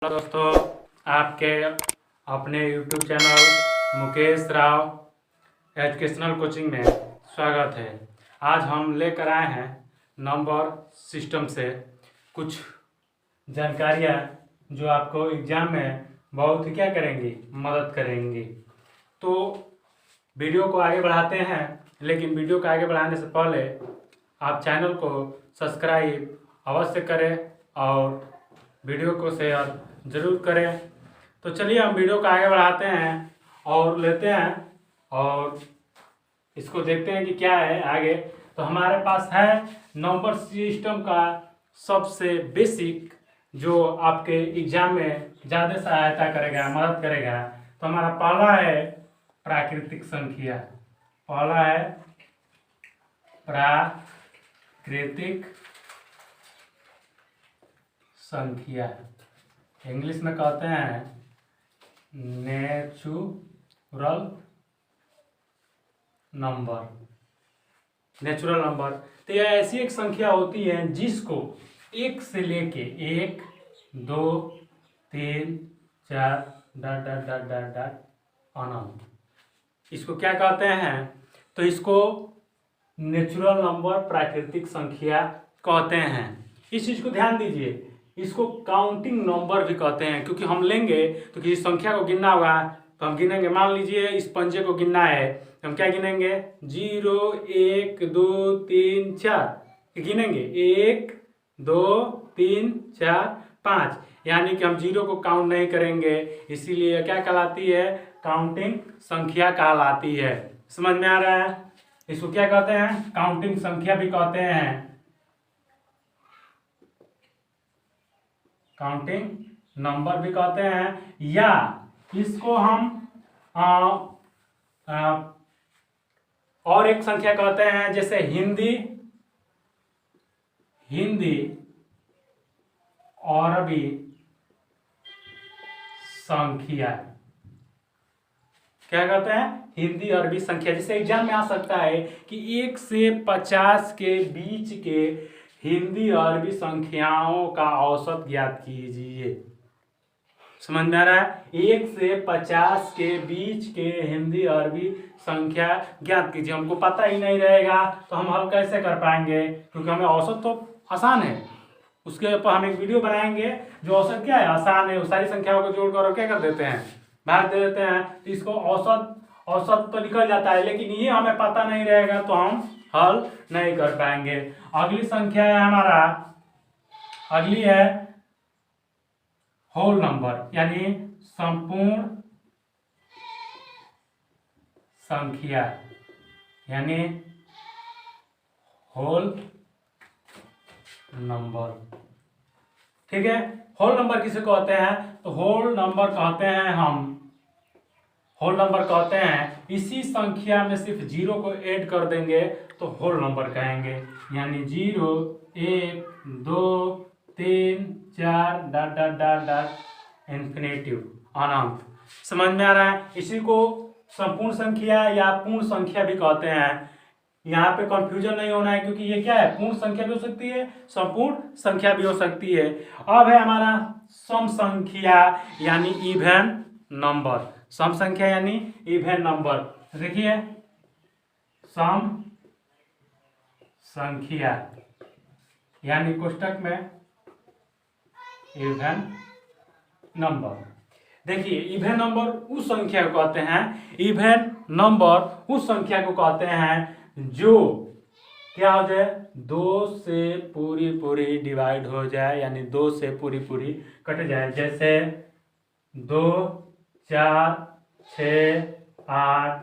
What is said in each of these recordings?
दोस्तों, आपके अपने YouTube channel Mukesh Rao educational coaching में स्वागत है। आज हम लेकर आए हैं नंबर सिस्टम से कुछ जानकारियाँ जो आपको एग्जाम में बहुत क्या करेंगी, मदद करेंगी। तो वीडियो को आगे बढ़ाते हैं, लेकिन वीडियो को आगे बढ़ाने से पहले आप चैनल को सब्सक्राइब अवश्य करें और वीडियो को शेयर ज़रूर करें। तो चलिए हम वीडियो को आगे बढ़ाते हैं और लेते हैं और इसको देखते हैं कि क्या है आगे। तो हमारे पास है नंबर सिस्टम का सबसे बेसिक जो आपके एग्जाम में ज़्यादा सहायता करेगा, मदद करेगा। तो हमारा पहला है प्राकृतिक संख्या। पहला है प्राकृतिक संख्या, इंग्लिश में कहते हैं नेचुरल नंबर। नेचुरल नंबर तो यह ऐसी एक संख्या होती है जिसको एक से लेके 1, 2, 3, 4 dot dot dot dot dot अनंत, इसको क्या कहते हैं? तो इसको नेचुरल नंबर, प्राकृतिक संख्या कहते हैं। इस चीज को ध्यान दीजिए। इसको काउंटिंग नंबर भी कहते हैं, क्योंकि हम लेंगे तो किसी संख्या को गिनना होगा तो हम गिनेंगे। मान लीजिए इस पंजे को गिनना है तो हम क्या गिनेंगे? 0, 1, 2, 3, 4 गिनेंगे। 1, 2, 3, 4, 5, यानी कि हम 0 को काउंट नहीं करेंगे। इसीलिए क्या कहलाती है? काउंटिंग संख्या कहलाती है। समझ में आ रहा है? इसको क्या कहते हैं? काउंटिंग संख्या भी कहते हैं, काउंटिंग नंबर भी कहते हैं, या इसको हम और एक संख्या कहते हैं, जैसे हिंदी और अरबी संख्या। क्या कहते हैं? हिंदी अरबी संख्या। जैसे एग्जाम में आ सकता है कि 1 से 50 के बीच के हिंदी अरबी संख्याओं का औसत ज्ञात कीजिए। समझ में आ रहा है? 1 से 50 के बीच के हिंदी अरबी संख्या ज्ञात कीजिए। हमको पता ही नहीं रहेगा तो हम हल कैसे कर पाएंगे? क्योंकि हमें औसत तो आसान है, उसके ऊपर हम एक वीडियो बनाएंगे जो औसत क्या है, आसान है। वो सारी संख्याओं को जोड़कर क्या कर देते हैं, भाग दे देते हैं। तो इसको औसत तो निकल जाता है, लेकिन ये हमें पता नहीं रहेगा तो हम हल नहीं कर पाएंगे। अगली संख्या है हमारा, अगली है होल नंबर, यानी संपूर्ण संख्या, यानी होल नंबर। ठीक है, होल नंबर किसे कहते हैं? तो होल नंबर कहते हैं होल नंबर कहते हैं इसी संख्या में सिर्फ 0 को ऐड कर देंगे तो होल नंबर कहेंगे। यानी 0, 1, 2, 3, 4 dot dot dot dot infinitive, अनंत। समझ में आ रहा है? इसी को संपूर्ण संख्या या पूर्ण संख्या भी कहते हैं। यहाँ पे कंफ्यूजन नहीं होना है, क्योंकि ये क्या है? पूर्ण संख्या भी हो सकती है, संपूर्ण संख्या भी हो सकती है। अब है हमारा सम संख्या यानी इवन नंबर। सम संख्या यानी इवन नंबर। देखिए, सम संख्या यानी कोष्टक में इवन नंबर। देखिए, इवन नंबर उस संख्या को कहते हैं, इवन नंबर उस संख्या को कहते हैं जो क्या हो जाए? 2 से पूरी डिवाइड हो जाए, यानी 2 से पूरी कट जाए। जैसे 2, 4, 6, 8,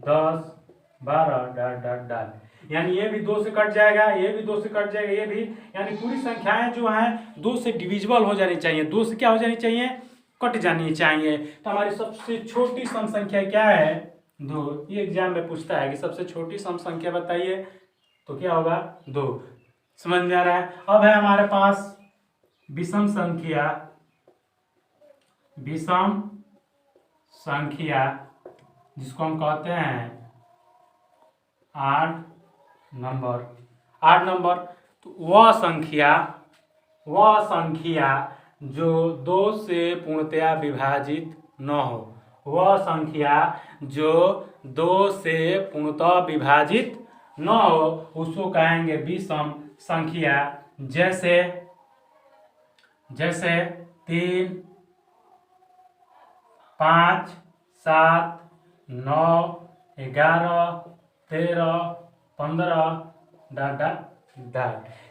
10, 12 डॉट डॉट डॉट, यानी ये भी 2 से कट जाएगा, ये भी 2 से कट जाएगा, ये भी। यानी पूरी संख्याएं जो हैं 2 से डिविजिबल हो जानी चाहिए, 2 से क्या हो जानी चाहिए? कट जानी चाहिए। तो हमारी सबसे छोटी सम संख्या क्या है? 2। ये एग्जाम में पूछता है कि सबसे छोटी सम संख्या बताइए, तो क्या होगा? 2। समझ में आ रहा है? अब है हमारे पास विषम संख्या। विषम संख्या जिसको हम कहते हैं 8 नंबर। 8 नंबर तो वह संख्या जो 2 से पूर्णतया विभाजित न हो, वह संख्या जो 2 से पूर्णतः विभाजित न हो उसको कहेंगे विषम संख्या। जैसे 3, 5, 7, 9, 11, 13, 15 ...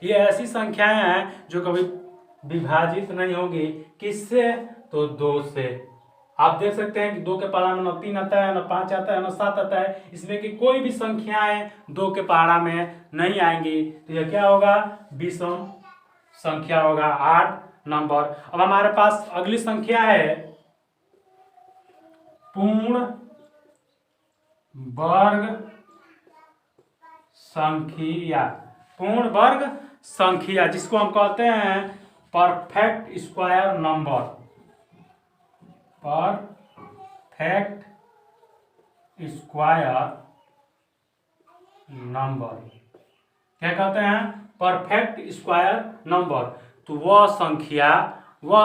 ये ऐसी संख्याएं हैं जो कभी विभाजित नहीं होगी। किससे? तो 2 से। आप देख सकते हैं कि 2 के पहाड़ा में न 3 आता है, न 5 आता है, न 7 आता है। इसमें कि कोई भी संख्याएं 2 के पहाड़ा में नहीं आएंगी। तो यह क्या होगा? विषम संख्या होगा। 8 नंबर। अब हमारे पास अगली संख्या है पूर्ण वर्ग संख्या। पूर्ण वर्ग संख्या जिसको हम कहते हैं perfect square number. Perfect square number क्या कहते हैं? Perfect square number. तो वह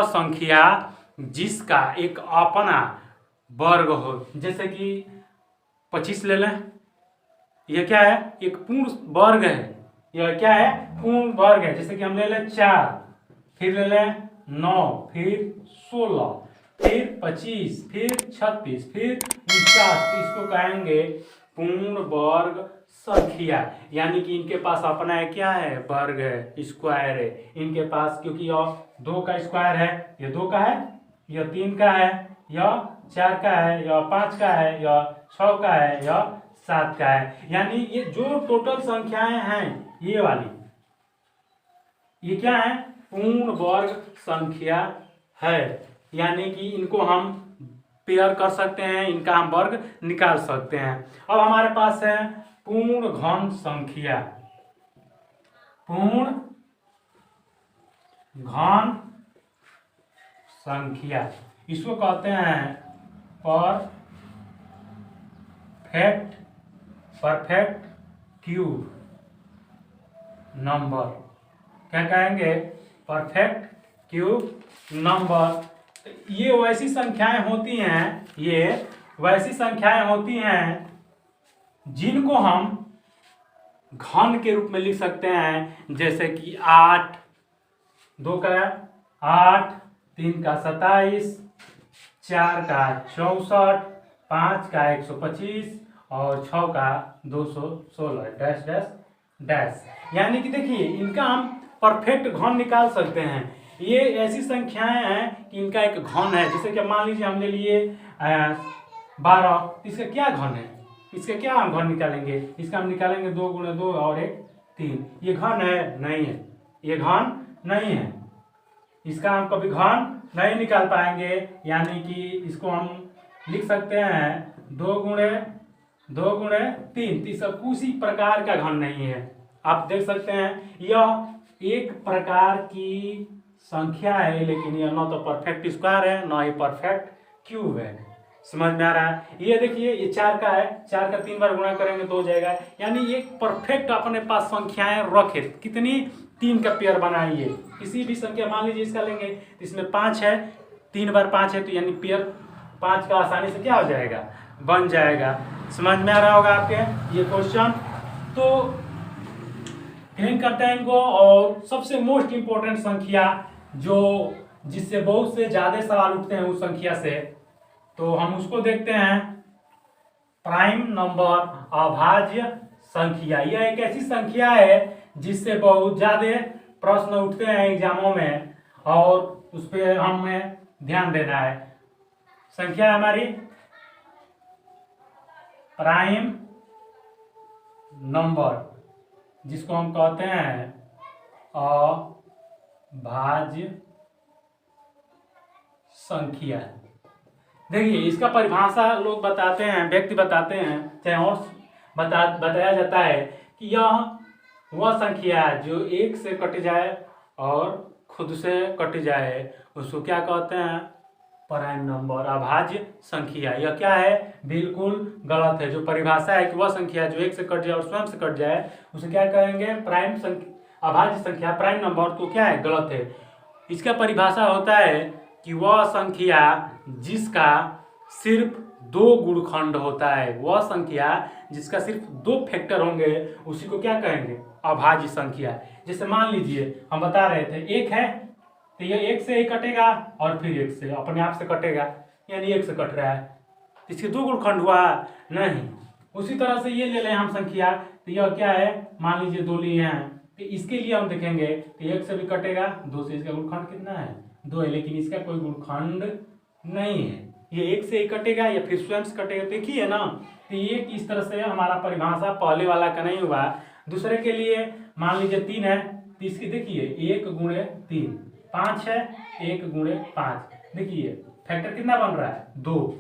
संख्या जिसका एक अपना वर्ग हो। जैसे कि 25 ले लें, यह क्या है? एक पूर्ण वर्ग है। यह क्या है? पूर्ण वर्ग है। जैसे कि हम ले लें 4, फिर ले लें 9, फिर 16, फिर 25, फिर 36, फिर 49। इसको कहेंगे पूर्ण वर्ग संख्या। यानी कि इनके पास अपना है, क्या है? वर्ग है, स्क्वायर है इनके पास। क्योंकि यह 2 का स्क्वायर है, यह 2 का है, यह 3 का है, यह 4 का है, यह 5 का है, यह 6 का है, यह 7 का है। यानी ये जो टोटल संख्याएं हैं ये वाली, ये क्या है? पूर्ण वर्ग संख्या है। यानी कि इनको हम पेयर कर सकते हैं, इनका हम वर्ग निकाल सकते हैं। अब हमारे पास है पूर्ण घन संख्या। पूर्ण घन संख्या इसको कहते हैं परफेक्ट क्यूब नंबर। क्या कहेंगे? Perfect cube number. ये वैसी संख्याएं होती हैं जिनको हम घन के रूप में लिख सकते हैं। जैसे कि 8, 2 का 8, 3 का 27, 4 का 64, 5 का 125 और 6 का 216 डैश डैश डैश। यानी कि देखिए इनका हम परफेक्ट घन निकाल सकते हैं। ये ऐसी संख्याएं हैं कि इनका एक घन है। जैसे कि मान लीजिए हम ले लिए 12, इसका क्या घन है? इसका क्या हम घन निकालेंगे? इसका हम निकालेंगे 2 × 2 और 1 3। ये घन है? नहीं है, ये घन नहीं है। इसका हम कभी घन नहीं निकाल पाएंगे। यानी कि इसको हम लिख सकते हैं 2 × 3। इसका किसी प्रकार का घन नहीं है। आप देख सकते हैं यह एक प्रकार की संख्या है, लेकिन यह न तो परफेक्ट स्क्वायर है, न ही परफेक्ट क्यूब है। समझ में आ रहा है? ये देखिए ये 4 का है, 4 का 3 बार गुणा करेंगे तो हो जाएगा। यानी ये परफेक्ट अपने पास संख्याएं रखे। कितनी? 3 का पेयर बनाइए। किसी भी संख्या मान लीजिए इसका लेंगे, इसमें 5 है, 3 बार 5 है, तो यानी पेयर 5 का आसानी से क्या हो जाएगा? बन जाएगा। समझ में आ रहा होगा आपके ये क्वेश्चन। तो क्लियर करते हैं इनको। और सबसे मोस्ट इंपॉर्टेंट संख्या जिससे बहुत से ज्यादा सवाल उठते हैं उस संख्या से, तो हम उसको देखते हैं प्राइम नंबर, अभाज्य संख्या। यह एक ऐसी संख्या है जिससे बहुत ज्यादा प्रश्न उठते हैं एग्जामों में और उस पर हमें ध्यान देना है। संख्या हमारी प्राइम नंबर, जिसको हम कहते हैं अभाज्य संख्या। देखिए इसका परिभाषा लोग बताते हैं, व्यक्ति बताते हैं, चाहे और बताया जाता है कि यह वह संख्या जो 1 से कट जाए और खुद से कट जाए उसको क्या कहते हैं? प्राइम नंबर, अभाज्य संख्या। यह क्या है? बिल्कुल गलत है। जो परिभाषा है कि वह संख्या जो 1 से कट जाए और स्वयं से कट जाए उसे क्या कहेंगे? प्राइम संख्या, अभाज्य संख्या, प्राइम नंबर। तो क्या है? गलत है। इसका परिभाषा होता है कि वह संख्या जिसका सिर्फ 2 गुणखंड होता है, वह संख्या जिसका सिर्फ 2 फैक्टर होंगे उसी को क्या कहेंगे, अभाज्य संख्या। जैसे मान लीजिए हम बता रहे थे 1 है तो ये 1 से ही कटेगा और फिर 1 से अपने आप से कटेगा, यानी 1 से कट रहा है, इसके 2 गुणखंड हुआ नहीं। उसी तरह से ये ले लें हम संख्या, तो यह क्या है, मान लीजिए 2 लिए हैं, तो इसके लिए हम देखेंगे तो 1 से भी कटेगा, 2 से इसका गुणखंड कितना है, 2 है, लेकिन इसका कोई गुणखंड नहीं है, ये 1 से ही कटेगा या फिर स्वयं से कटेगा। देखिए ना, तो ये इस तरह से हमारा परिभाषा पहले वाला का नहीं हुआ। दूसरे के लिए मान लीजिए 3 है, तो इसकी देखिए 1 गुणे 3, 5 है, 1 गुणे 5, देखिए फैक्टर कितना बन रहा है, 2।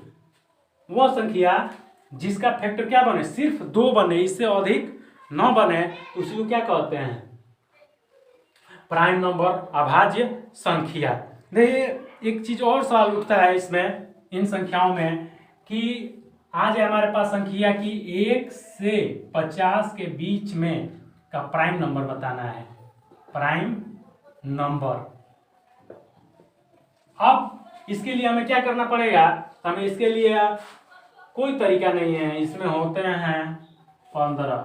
वह संख्या जिसका फैक्टर क्या बने, सिर्फ 2 बने, इससे अधिक न बने, उसी को क्या कहते हैं, प्राइम नंबर, अभाज्य संख्या। देखिए एक चीज और सवाल उठता है इसमें, इन संख्याओं में, कि आज है हमारे पास संख्या की 1 से 50 के बीच में का प्राइम नंबर बताना है, प्राइम नंबर। अब इसके लिए हमें क्या करना पड़ेगा, हमें इसके लिए कोई तरीका नहीं है, इसमें होते हैं 15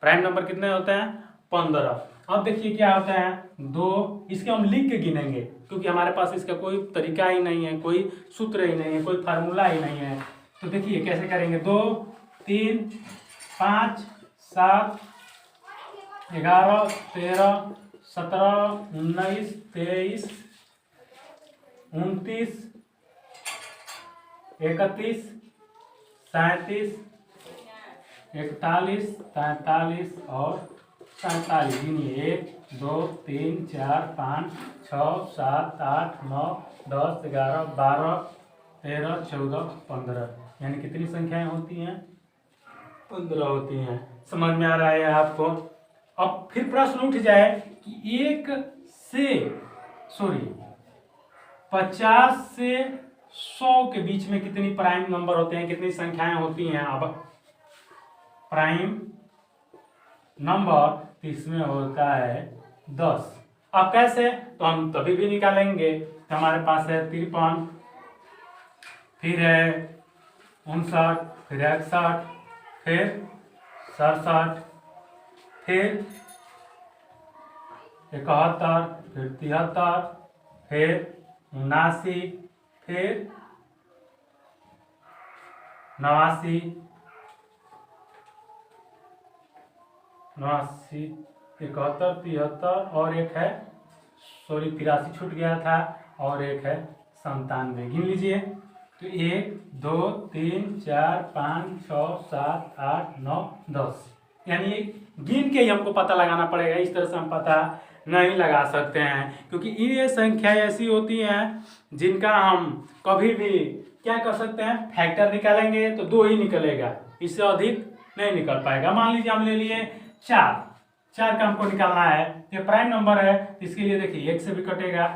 प्राइम नंबर। कितने होते हैं, 15। अब देखिए क्या होता है, 2, इसके हम लिख के गिनेंगे क्योंकि हमारे पास इसका कोई तरीका ही नहीं है, कोई सूत्र ही नहीं है, कोई फार्मूला ही नहीं है। तो देखिए कैसे करेंगे, 2, 3, 5, 7, 11, 13, 17, 19, 23, 29, 31, 37, 41, 43 और 47। गिनिए 1, 2, 3, 4, 5, 6, 7, 8, 9, 10, 11, 12, 13, 14, 15, यानी कितनी संख्याएं होती हैं, 15 होती हैं। समझ में आ रहा है आपको। अब फिर प्रश्न उठ जाए कि 50 से 100 के बीच में कितनी प्राइम नंबर होते हैं, कितनी संख्याएं होती हैं। अब प्राइम नंबर इसमें होता है 10। अब कैसे, तो हम तभी भी निकालेंगे। तो हमारे पास है 53, फिर है 59, फिर 61, फिर 67, फिर 71, फिर 73, फिर 79, फिर 89, 71, 73 और एक है 83 छूट गया था, और एक है 97। गिन लीजिए, तो 1, 2, 3, 4, 5, 6, 7, 8, 9, 10, यानी गिन के ही हमको पता लगाना पड़ेगा। इस तरह से हम पता नहीं लगा सकते हैं, क्योंकि ये संख्या ऐसी होती हैं जिनका हम कभी भी क्या कर सकते हैं, फैक्टर निकालेंगे तो 2 ही निकलेगा, इससे अधिक नहीं निकल पाएगा। मान लीजिए हम ले लिए 4 का हमको निकालना है, ये प्राइम नंबर है, इसके लिए देखिए 1 से भी कटेगा,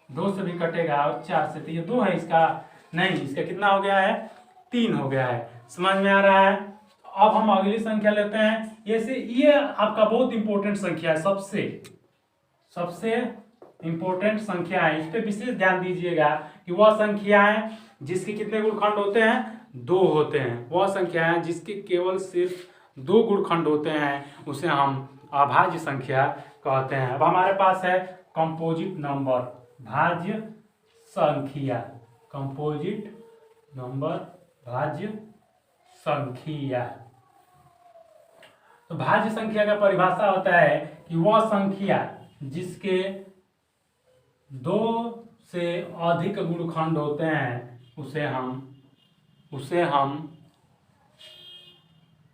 2 से भी कटेगा और 4 से, तो ये 2 है, इसका नहीं, इसका कितना हो गया है, 3 हो गया है। समझ में आ रहा है। अब हम अगली संख्या लेते हैं। ये आपका बहुत इंपॉर्टेंट संख्या है, सबसे इंपॉर्टेंट संख्या है, इस पे विशेष ध्यान दीजिएगा कि वह संख्याएं जिसके कितने गुणखंड होते हैं, 2 होते हैं। वह संख्याएं जिसके केवल सिर्फ 2 गुणखंड होते हैं उसे हम अभाज्य संख्या कहते हैं। अब हमारे पास है कंपोजिट नंबर, भाज्य संख्या, कंपोजिट नंबर, भाज्य संख्या। तो भाज्य संख्या का परिभाषा होता है कि वह संख्या जिसके 2 से अधिक गुणखंड होते हैं उसे हम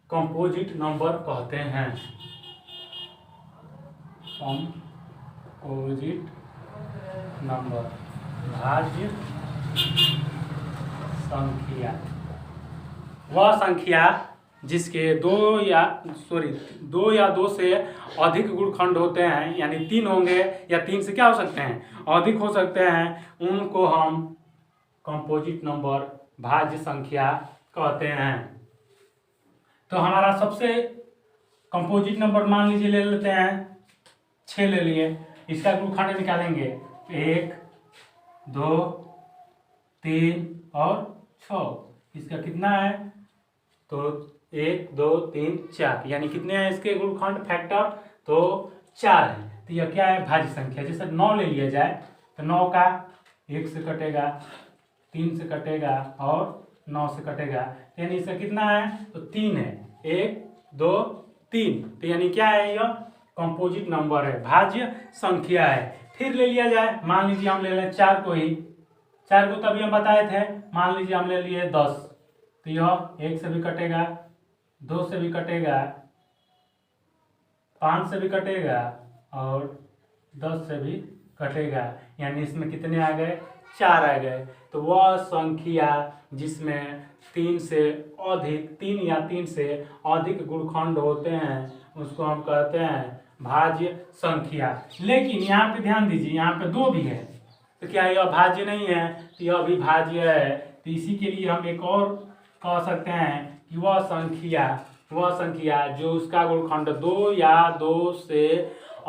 कंपोजिट नंबर कहते हैं, कंपोजिट नंबर, भाज्य संख्या। वह संख्या जिसके 2 या 2 से अधिक गुणखंड होते हैं, यानी 3 होंगे या 3 से क्या हो सकते हैं, अधिक हो सकते हैं, उनको हम कंपोजिट नंबर, भाज्य संख्या कहते हैं। तो हमारा सबसे कंपोजिट नंबर मान लीजिए ले लेते हैं 6 ले लिए, इसका गुणखंड निकालेंगे 1 2 3 और 6। इसका कितना है? तो 1 2 3 4, यानी कितने हैं इसके गुणखंड फैक्टर? तो 4 है। तो यह क्या है? भाज्य संख्या। जैसे 9 ले लिया जाए तो 9 का 1 से कटेगा, 3 से कटेगा और 9 से कटेगा, तो यानी इसका कितना है? तो 3 है। 1 2 3, तो यानी क्या है? यह कंपोजिट नंबर है, भाज्य संख्या है। फिर ले लिया जाए, मान लीजिए हम ले लें 4 को ही। 4 को तभी हम बताए थे, मान लीजिए हम ले लिए 10, तो यह 1 से भी कटेगा, 2 से भी कटेगा, 5 से भी कटेगा और 10 से भी कटेगा, यानी इसमें कितने आ गए? 4 आ गए। तो वह संख्या जिसमें 3 या 3 से अधिक गुणखंड होते हैं उसको हम कहते हैं भाज्य संख्या। लेकिन यहाँ पे ध्यान दीजिए, यहाँ पे 2 भी है, तो क्या यह भाज्य नहीं है? तो यह भी भाज्य है। तो इसी के लिए हम एक और कह सकते हैं कि वह संख्या जो उसका गुणखंड 2 या 2 से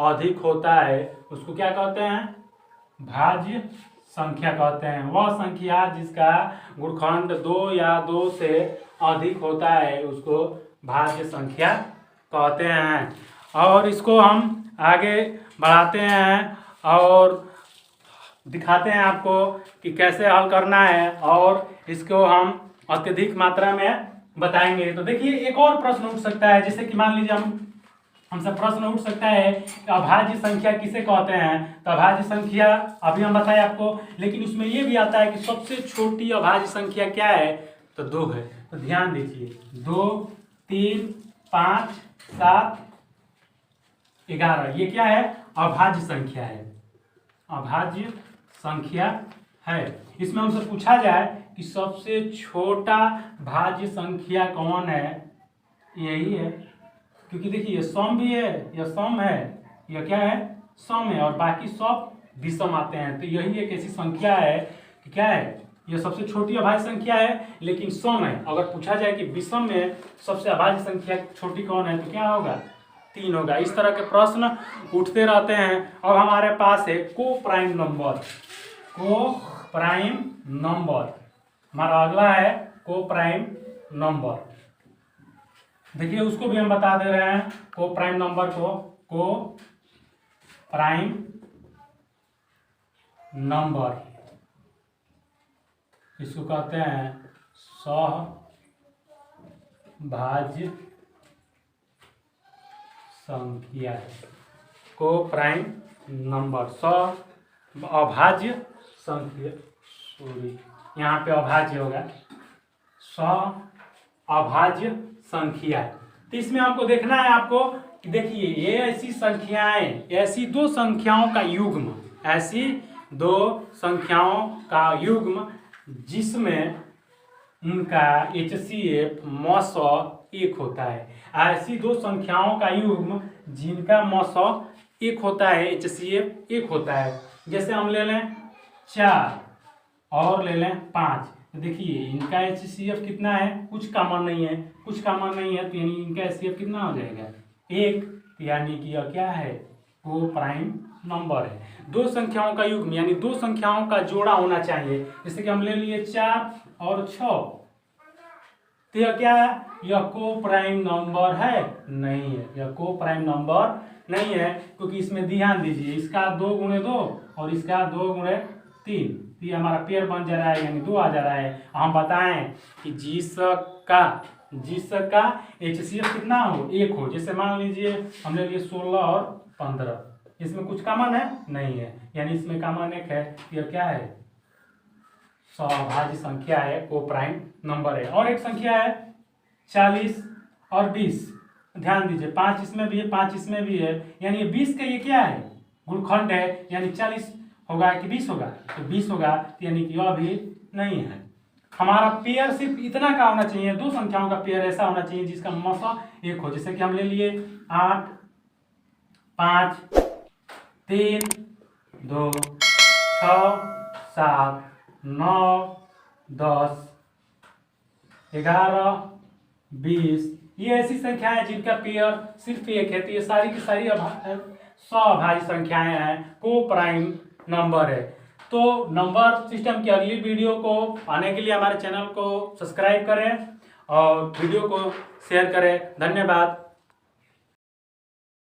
अधिक होता है उसको क्या कहते हैं? भाज्य संख्या कहते हैं। वह संख्या जिसका गुणखंड 2 या 2 से अधिक होता है उसको भाज्य संख्या कहते हैं। और इसको हम आगे बढ़ाते हैं और दिखाते हैं आपको कि कैसे हल करना है, और इसको हम अत्यधिक मात्रा में बताएंगे। तो देखिए, एक और प्रश्न उठ सकता है, जैसे कि मान लीजिए हमसे प्रश्न उठ सकता है कि अभाज्य संख्या किसे कहते हैं? तो अभाज्य संख्या अभी हम बताए आपको, लेकिन उसमें ये भी आता है कि सबसे छोटी अभाज्य संख्या क्या है? तो 2 है। तो ध्यान दीजिए, 2 3 5 7 11, ये क्या है? अभाज्य संख्या है, अभाज्य संख्या है। इसमें हमसे पूछा जाए कि सबसे छोटा भाज्य संख्या कौन है? यही है, क्योंकि देखिए ये सम भी है, यह सम है, यह क्या है? सम है, और बाकी सब विषम आते हैं। तो यही एक ऐसी संख्या है कि क्या है? यह सबसे छोटी अभाज्य संख्या है लेकिन सम है। अगर पूछा जाए कि विषम में सबसे अभाज्य संख्या छोटी कौन है, तो क्या होगा? 3 होगा। इस तरह के प्रश्न उठते रहते हैं। अब हमारे पास है को प्राइम नंबर। हमारा अगला है को प्राइम नंबर। देखिए, उसको भी हम बता दे रहे हैं, को प्राइम नंबर को प्राइम नंबर इसको कहते हैं सहभाज्य संख्या। को प्राइम नंबर अभाज्य संख्या, सॉरी यहाँ पे अभाज्य होगा, अभाज्य संख्या। तो इसमें हमको देखना है आपको कि देखिए, ये ऐसी संख्याएं, ऐसी 2 संख्याओं का युग्म, ऐसी 2 संख्याओं का युग्म जिसमें उनका HCF मौसौ 1 होता है। ऐसी 2 संख्याओं का युग्म जिनका मौसौ 1 होता है, HCF 1 होता है। जैसे हम ले लें 4 और ले लें 5, तो देखिए इनका HCF कितना है? कुछ कॉमन नहीं है, तो यानी इनका HCF कितना हो जाएगा? 1। तो यानी कि यह क्या है? को प्राइम नंबर है। 2 संख्याओं का युग्म यानी 2 संख्याओं का जोड़ा होना चाहिए। जैसे कि हम ले लिए 4 और 6, तो यह क्या है? यह को प्राइम नंबर है? नहीं है, यह को प्राइम नंबर नहीं है, क्योंकि इसमें ध्यान दीजिए, इसका 2 गुणे 2 और इसका 2 गुणे 3, ये हमारा पेयर बन जा रहा है, यानी 2 आ जा रहा है। हम बताएं कि जिसका HCF कितना हो? 1 हो। जैसे मान लीजिए हम ले लिए 16 और 15, इसमें कुछ कॉमन है? नहीं है, यानी इसमें कॉमन 1 है। यह क्या है? सहभाज्य संख्या है, को प्राइम नंबर है। और एक संख्या है 40 और 20, ध्यान दीजिए, 5 इसमें भी है, 5 इसमें भी है, यानी 20 का ये क्या है? गुणखंड है, यानी 40 होगा कि 20 होगा? तो 20 होगा, यानी कि यह भी नहीं है। हमारा पेयर सिर्फ इतना का होना चाहिए, 2 संख्याओं का पेयर ऐसा होना चाहिए जिसका मौसौ 1 हो। जैसे कि हम ले लिए 8 5 3 2 6 7 9 10 11 20, ये ऐसी संख्याएं हैं जिनका पेयर सिर्फ 1 है। तो ये सारी की सारी सहभाज्य संख्याएं हैं, को प्राइम नंबर है। तो नंबर सिस्टम की अगली वीडियो को पाने के लिए हमारे चैनल को सब्सक्राइब करें और वीडियो को शेयर करें। धन्यवाद।